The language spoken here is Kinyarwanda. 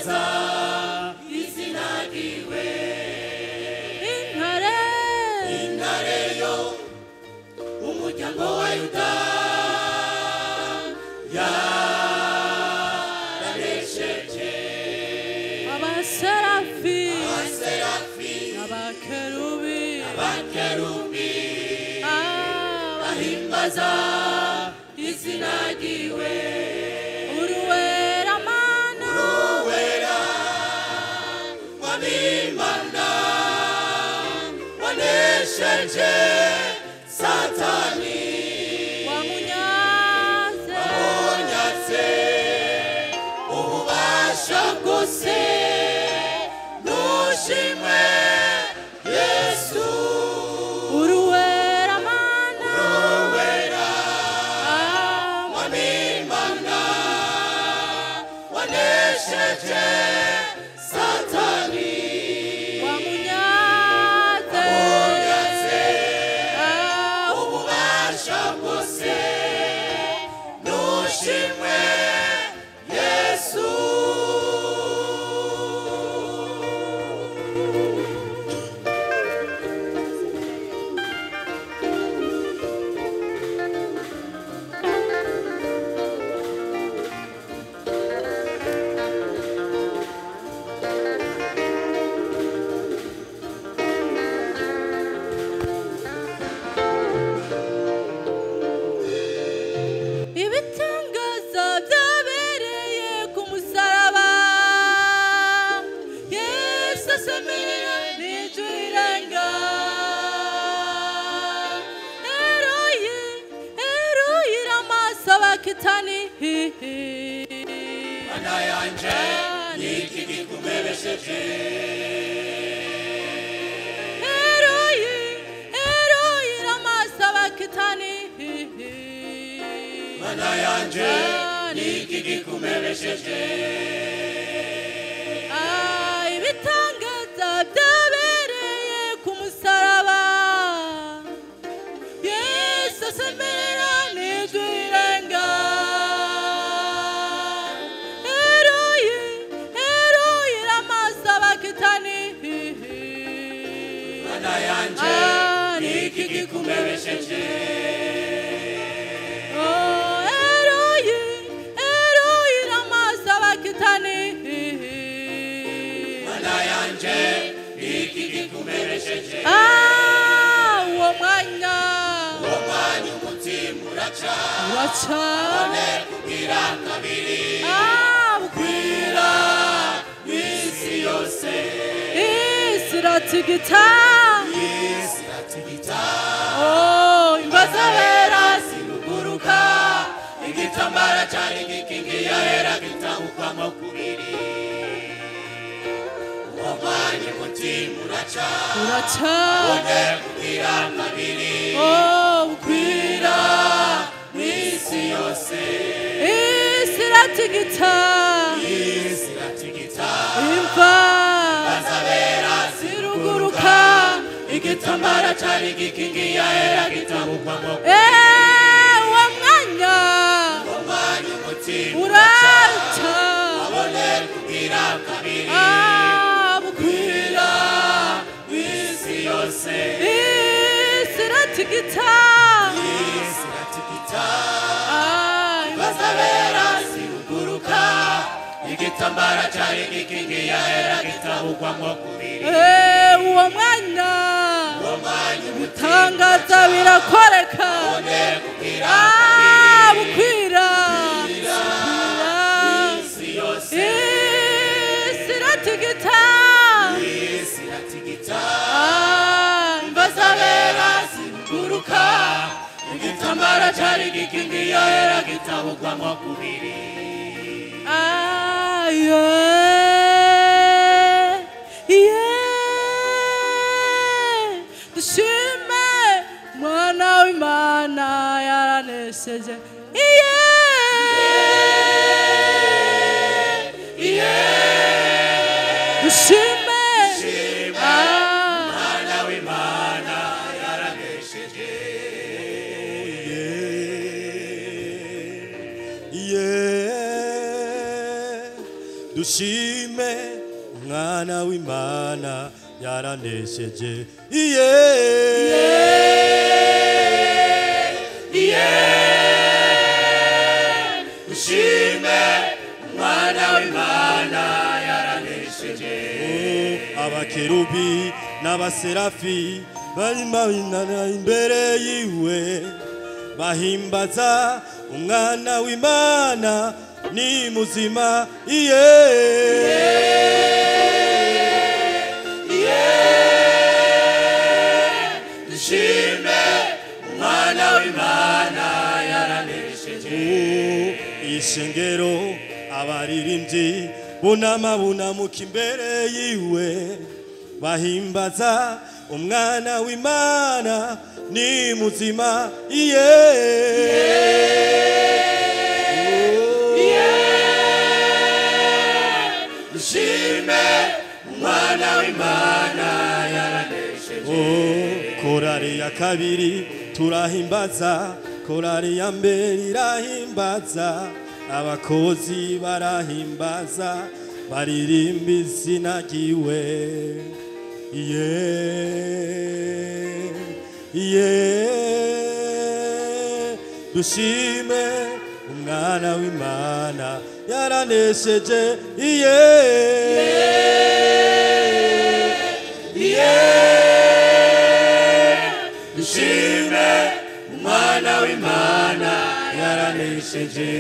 bahimbaza izina ryiwe. Intare yo umuryango wa Yuda yaranesheje. Abaserafi abakerubi bahimbaza izina ryiwe. Uruwera mana, uruwera w'Imana wanesheje Satani, wamunyaze ububasha bwose. Nushimwe Yesu. uruwera mana, uruwera w'Imana wanesheje Satani, wamunyaze ububasha bwose. Nushimwe Yesu. ibitangaza byabereye ku musaraba. Yesu asemerera n'ijwi rirenga, Eroyi ramasa bakitani. Mana yanje niki gikumebesheje. Eroyi ramasa bakitani. Mana yanje niki gikumebesheje. ibitangaza byabereye ku musaraba. Yesu asemerera n'ijwi rirenga, Eroyi ramasa bakitani. Mana yanje niki gikumebesheje. Eroyi ramasa bakitani. Mana yanje niki gikumebesheje. Uwo mwanya umutima uraca uracana kubwira kabiri. bukwira Isi yose isi iratigita. Imbaza bera ziruguruka. Igitambara cyari gikingiye ahera gitabukwamo kubiri. Uwo mwanya umutima uraca kubwira kabiri. bukwira Isi yose isi iratigita. Imva bazabera ziruguruka. igitambara cyari gikingiye ahera gitabukwamo uwo mwanya umutima uraca kubwira kabiri. bukwira Isi yose isi iratigita. bazabera ziruguruka. Igitambara cyari gikingiye ahera gitabukwamo kubiri. uwo mwanya ibitangaza birakoreka. kubwira bukwira Isi yose isi iratigita. bazabera ziruguruka. Igitambara cyari gikingiye ahera gitabukwamo kubiri. dushime mwana w'Imana yaranesheje. dushime Mwana w'Imana yaranesheje. dushime umwana w'Imana yaranesheje dushime umwana w'Imana yaranesheje abakerubi n'abaserafi barimana imbere yiwe bahimbaza umwana w'Imana ni muzima dushime umwana w'Imana yaranesheje ishengero abaririmbyi bunamuka imbere yiwe bahimbaza umwana w'Imana ni muzima dushime umwana w'Imana yaranesheje korari ya kabiri turahimbaza korari ya mbere irahimbaza abakozi barahimbaza baririmba izina ryiwe dushime umwana w'Imana yaranesheje dushime umwana w'Imana yaranesheje